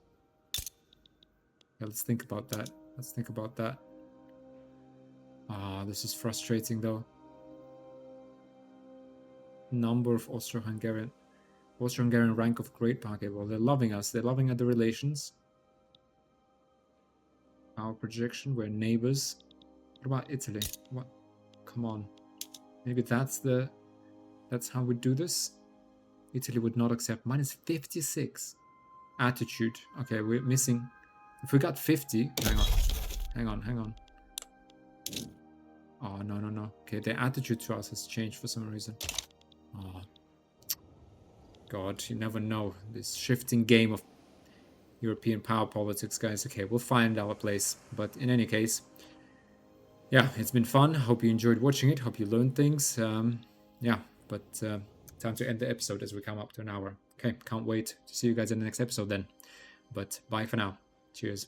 Yeah, let's think about that. This is frustrating though. Number of Austro-Hungarian rank of great power. Okay, well, they're loving us. They're loving the relations. Our projection, we're neighbors. What about Italy? What? Come on. Maybe that's how we do this. Italy would not accept. Minus 56. Attitude. Okay, we're missing. If we got 50... Hang on. Oh, no. Okay, their attitude to us has changed for some reason. Oh. God, you never know. This shifting game of European power politics, guys. Okay, we'll find our place. But in any case... Yeah, it's been fun. Hope you enjoyed watching it. Hope you learned things. Yeah, but... time to end the episode as we come up to an hour. Okay, can't wait to see you guys in the next episode then. But bye for now. Cheers.